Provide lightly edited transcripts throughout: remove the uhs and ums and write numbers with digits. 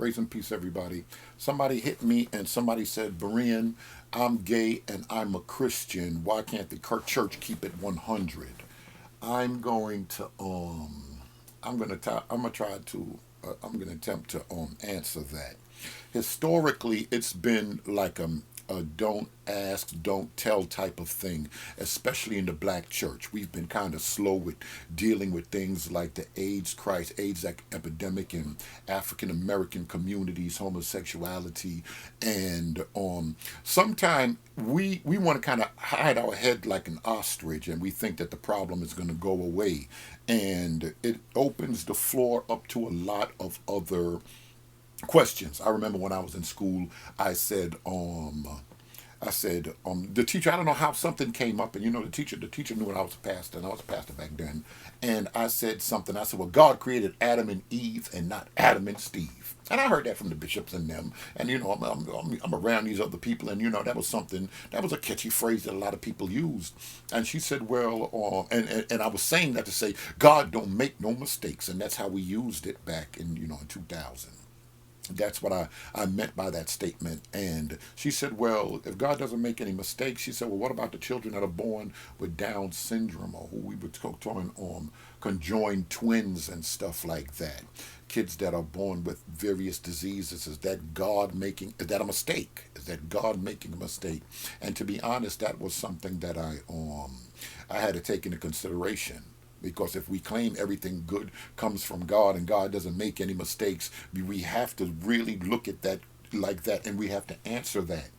Grace and peace, everybody. Somebody hit me and somebody said, Berean, I'm gay and I'm a Christian. Why can't the church keep it 100? I'm going to I'm gonna attempt to answer that. Historically, it's been like a don't ask, don't tell type of thing, especially in the black church. We've been kind of slow with dealing with things like the AIDS epidemic in African American communities, homosexuality, and sometimes we want to kind of hide our head like an ostrich, and we think that the problem is going to go away, and it opens the floor up to a lot of other questions. I remember when I was in school, the teacher, I don't know how something came up, and the teacher knew that I was a pastor, and I was a pastor back then. And I said something. I said, well, God created Adam and Eve and not Adam and Steve. And I heard that from the bishops and them. And, I'm around these other people, and, that was a catchy phrase that a lot of people used. And she said, well, and I was saying that to say, God don't make no mistakes. And that's how we used it back in 2000. That's what I meant by that statement. And she said, well, if God doesn't make any mistakes, she said, well, what about the children that are born with Down syndrome, or who we were talking on conjoined twins and stuff like that? Kids that are born with various diseases. Is that a mistake? Is that God making a mistake? And to be honest, that was something that I had to take into consideration. Because if we claim everything good comes from God and God doesn't make any mistakes, we have to really look at that like that, and we have to answer that.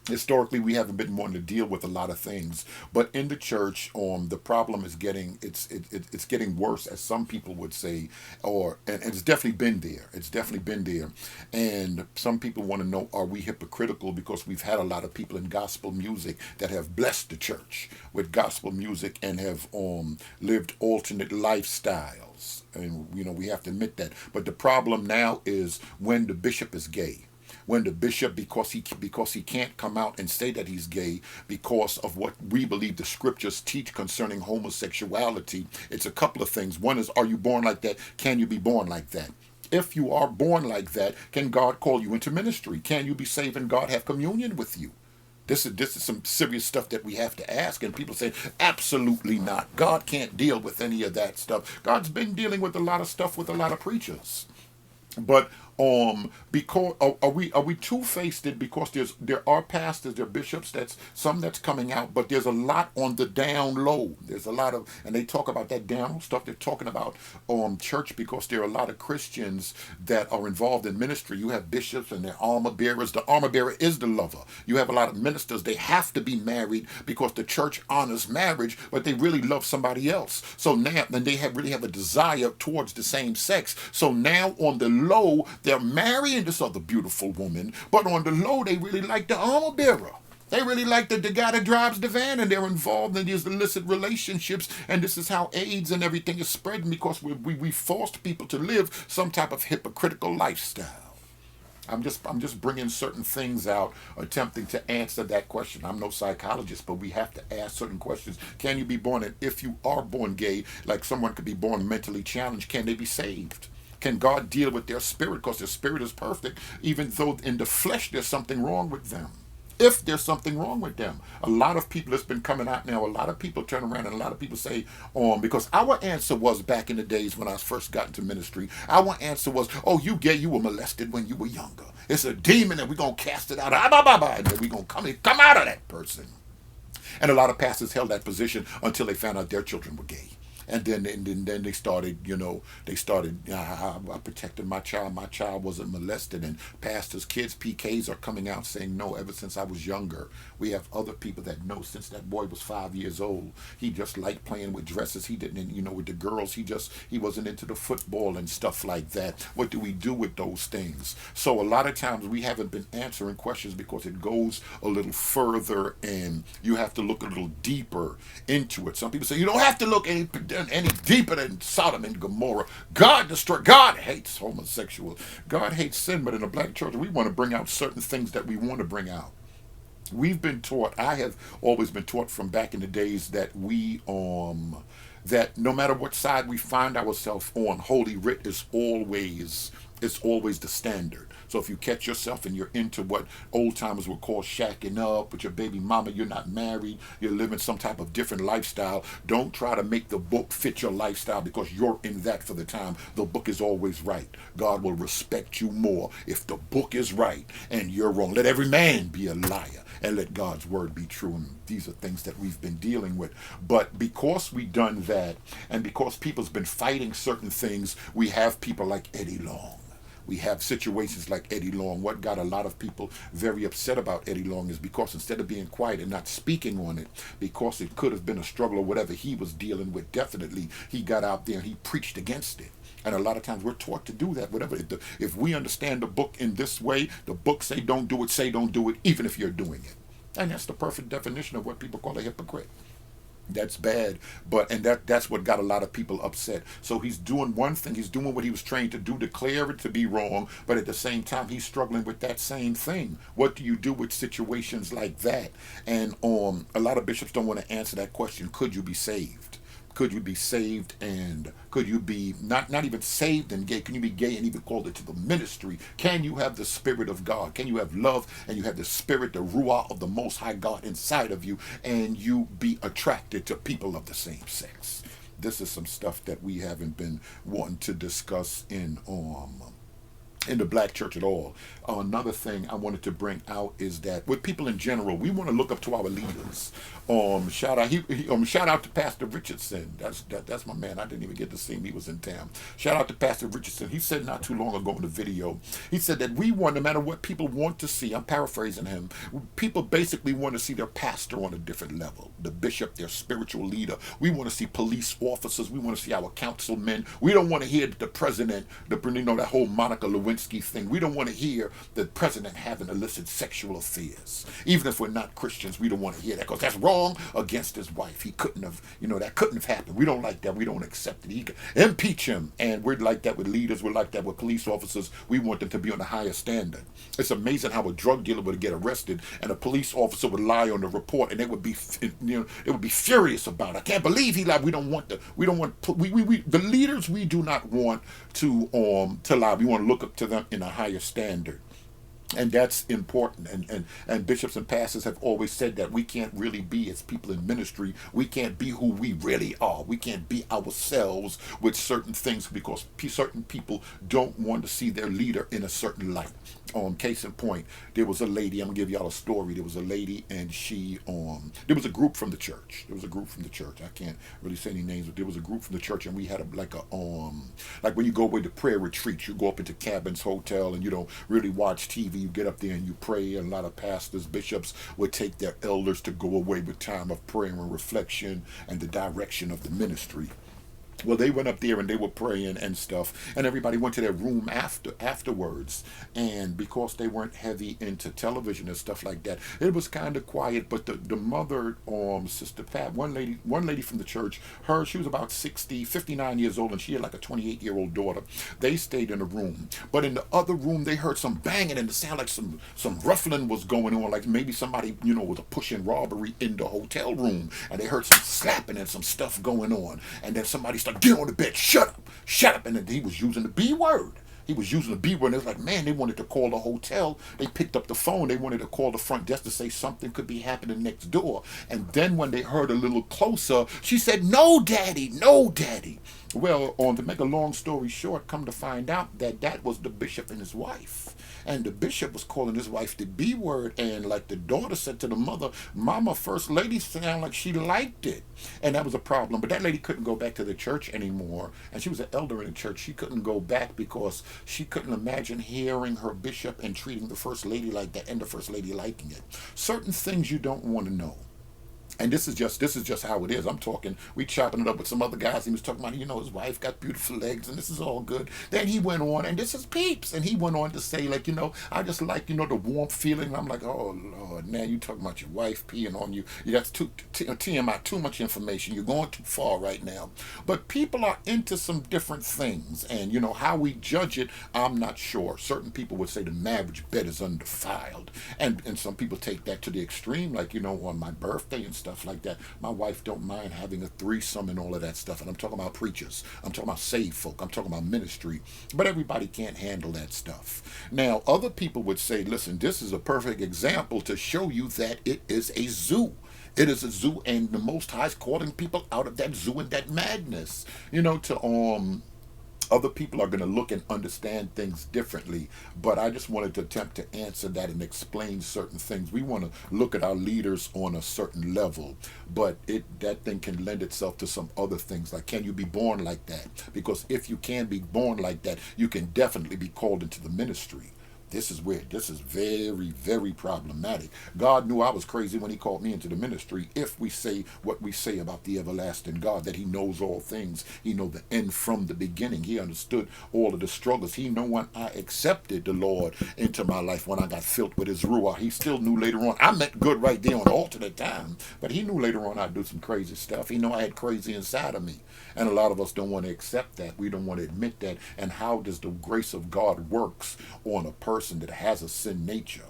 Historically, we haven't been wanting to deal with a lot of things, but in the church, the problem is it's getting worse, as some people would say, and it's definitely been there. It's definitely been there, and some people want to know: are we hypocritical because we've had a lot of people in gospel music that have blessed the church with gospel music and have lived alternate lifestyles, and we have to admit that. But the problem now is when the bishop is gay, when the bishop, because he can't come out and say that he's gay because of what we believe the scriptures teach concerning homosexuality. It's a couple of things. One is, are you born like that? Can you be born like that? If you are born like that, can God call you into ministry? Can you be saved and God have communion with you? This is some serious stuff that we have to ask, and people say absolutely not. God can't deal with any of that stuff. God's been dealing with a lot of stuff with a lot of preachers. But because are we two faced? Because there are pastors, there are bishops, that's coming out, but there's a lot on the down low. There's a lot of, and they talk about that down low stuff. They're talking about church, because there are a lot of Christians that are involved in ministry. You have bishops and their armor bearers. The armor bearer is the lover. You have a lot of ministers. They have to be married because the church honors marriage, but they really love somebody else. So now, then really have a desire towards the same sex. So now on the low, they're marrying this other beautiful woman, but on the low, they really like the armor bearer. They really like the guy that drives the van, and they're involved in these illicit relationships. And this is how AIDS and everything is spreading, because we forced people to live some type of hypocritical lifestyle. I'm just bringing certain things out, attempting to answer that question. I'm no psychologist, but we have to ask certain questions. Can you be born? And if you are born gay, like someone could be born mentally challenged, can they be saved? Can God deal with their spirit? Because their spirit is perfect, even though in the flesh there's something wrong with them. If there's something wrong with them, a lot of people that's been coming out now, a lot of people turn around and a lot of people say, because our answer was back in the days when I first got into ministry, our answer was, oh, you gay, you were molested when you were younger. It's a demon and we're going to cast it out. And then we're going to come out of that person. And a lot of pastors held that position until they found out their children were gay. And then they started, I protected my child. My child wasn't molested. And pastors, kids, PKs are coming out saying, no, ever since I was younger. We have other people that know since that boy was 5 years old. He just liked playing with dresses. He didn't, with the girls. He wasn't into the football and stuff like that. What do we do with those things? So a lot of times we haven't been answering questions because it goes a little further and you have to look a little deeper into it. Some people say you don't have to look any deeper than Sodom and Gomorrah. God hates homosexual. God hates sin, but in the black church, we want to bring out certain things that we want to bring out. We've been taught, I have always been taught from back in the days that that no matter what side we find ourselves on, Holy Writ is always It's always the standard. So if you catch yourself and you're into what old timers would call shacking up with your baby mama, you're not married, you're living some type of different lifestyle, don't try to make the book fit your lifestyle because you're in that for the time. The book is always right. God will respect you more if the book is right and you're wrong. Let every man be a liar and let God's word be true. And these are things that we've been dealing with. But because we done that, and because people's been fighting certain things, we have people like Eddie Long. We have situations like Eddie Long. What got a lot of people very upset about Eddie Long is because instead of being quiet and not speaking on it, because it could have been a struggle or whatever he was dealing with, definitely he got out there and he preached against it. And a lot of times we're taught to do that. Whatever, if we understand the book in this way, the book say don't do it, even if you're doing it. And that's the perfect definition of what people call a hypocrite. That's bad, but and that's what got a lot of people upset. So he's doing one thing, he's doing what he was trained to do, declare it to be wrong, but at the same time he's struggling with that same thing. What do you do with situations like that? And a lot of bishops don't want to answer that question. Could you be saved? Could you be saved, and could you be not even saved and gay? Can you be gay and even called it to the ministry? Can you have the Spirit of God? Can you have love and you have the Spirit, the Ruah of the Most High God inside of you, and you be attracted to people of the same sex? This is some stuff that we haven't been wanting to discuss in the black church at all. Another thing I wanted to bring out is that with people in general, we want to look up to our leaders. Shout out to Pastor Richardson. That's my man. I didn't even get to see him. He was in town. Shout out to Pastor Richardson. He said not too long ago in the video, he said that we want, no matter what people want to see, I'm paraphrasing him, people basically want to see their pastor on a different level, the bishop, their spiritual leader. We want to see police officers. We want to see our councilmen. We don't want to hear the president, that whole Monica Lewinsky thing. We don't want to hear the president having illicit sexual affairs. Even if we're not Christians, we don't want to hear that because that's wrong against his wife. He couldn't have, that couldn't have happened. We don't like that. We don't accept it. He can impeach him. And we're like that with leaders. We're like that with police officers. We want them to be on a higher standard. It's amazing how a drug dealer would get arrested and a police officer would lie on the report and they would be, they would be furious about it. I can't believe he lied. The leaders we do not want to lie. We want to look up to them in a higher standard. And that's important. And bishops and pastors have always said that we can't really be, as people in ministry, we can't be who we really are. We can't be ourselves with certain things because certain people don't want to see their leader in a certain light. Case in point, there was a lady, I'm going to give y'all a story. There was a lady and she, there was a group from the church. I can't really say any names, but there was a group from the church and we had like when you go away to prayer retreats, you go up into cabins, hotel, and you don't really watch TV. You get up there and you pray, and a lot of pastors, bishops would take their elders to go away with time of prayer and reflection and the direction of the ministry. Well, they went up there and they were praying and stuff, and everybody went to their room afterwards. And because they weren't heavy into television and stuff like that, it was kind of quiet. But the mother, Sister Pat, one lady from the church, she was about 59 years old, and she had like a 28-year-old daughter. They stayed in a room, but in the other room they heard some banging and it sounded like some ruffling was going on, like maybe somebody was a pushing robbery in the hotel room, and they heard some slapping and some stuff going on, and then somebody started, get on the bed, shut up, and then he was using the B word. He was using the B word, and it was like, man, they wanted to call the hotel. They picked up the phone. They wanted to call the front desk to say something could be happening next door. And then when they heard a little closer, she said, no, daddy, no, daddy. Well, to make a long story short, come to find out that was the bishop and his wife. And the bishop was calling his wife the B word, and like the daughter said to the mother, Mama, First Lady sounded like she liked it. And that was a problem. But that lady couldn't go back to the church anymore. And she was an elder in the church. She couldn't go back because she couldn't imagine hearing her bishop and treating the First Lady like that and the First Lady liking it. Certain things you don't want to know. And this is just how it is. I'm talking, we chopping it up with some other guys. He was talking about, his wife got beautiful legs and this is all good. Then he went on, and this is Peeps. And he went on to say, like, I just like, the warm feeling. I'm like, oh, Lord, now you talking about your wife peeing on you. That's TMI, too much information. You're going too far right now. But people are into some different things. And, how we judge it, I'm not sure. Certain people would say the marriage bed is undefiled. And some people take that to the extreme, like, on my birthday and stuff stuff like that. My wife don't mind having a threesome and all of that stuff. And I'm talking about preachers. I'm talking about saved folk. I'm talking about ministry. But everybody can't handle that stuff. Now, other people would say, listen, this is a perfect example to show you that it is a zoo. It is a zoo, and the Most High is calling people out of that zoo and that madness. To other people are going to look and understand things differently, but I just wanted to attempt to answer that and explain certain things. We want to look at our leaders on a certain level, but that thing can lend itself to some other things, like, can you be born like that? Because if you can be born like that, you can definitely be called into the ministry. This is weird. This is very, very problematic. God knew I was crazy when he called me into the ministry. If we say what we say about the everlasting God, that he knows all things. He know the end from the beginning. He understood all of the struggles. He know when I accepted the Lord into my life, when I got filled with his ruah. He still knew later on. I meant good right there on the altar at the time, but he knew later on I'd do some crazy stuff. He know I had crazy inside of me. And a lot of us don't want to accept that. We don't want to admit that. And how does the grace of God works on a person that has a sin nature?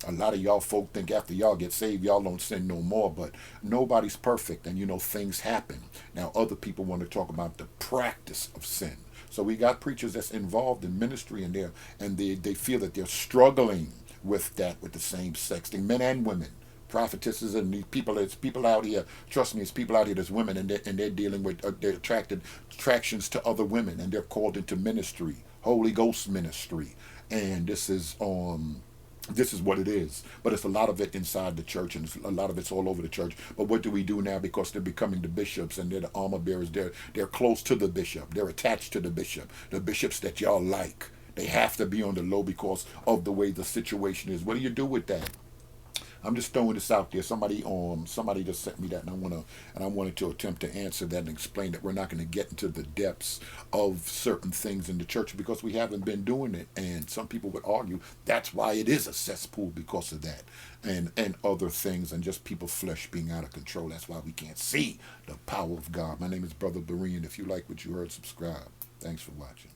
A lot of y'all folk think after y'all get saved, y'all don't sin no more, but nobody's perfect, and things happen. Now, other people want to talk about the practice of sin. So we got preachers that's involved in ministry, and they feel that they're struggling with that, with the same sex thing, men and women. Prophetesses and these people, it's people out here, trust me, it's people out here that's women, and they're dealing with, they're attractions to other women, and they're called into ministry, Holy Ghost ministry. And this is what it is. But it's a lot of it inside the church, and a lot of it's all over the church. But what do we do now? Because they're becoming the bishops, and they're the armor bearers. They're close to the bishop. They're attached to the bishop. The bishops that y'all like. They have to be on the low because of the way the situation is. What do you do with that? I'm just throwing this out there. Somebody just sent me that, and I wanted to attempt to answer that and explain that we're not going to get into the depths of certain things in the church because we haven't been doing it. And some people would argue that's why it is a cesspool, because of that, and other things, and just people's flesh being out of control. That's why we can't see the power of God. My name is Brother Berean. If you like what you heard, subscribe. Thanks for watching.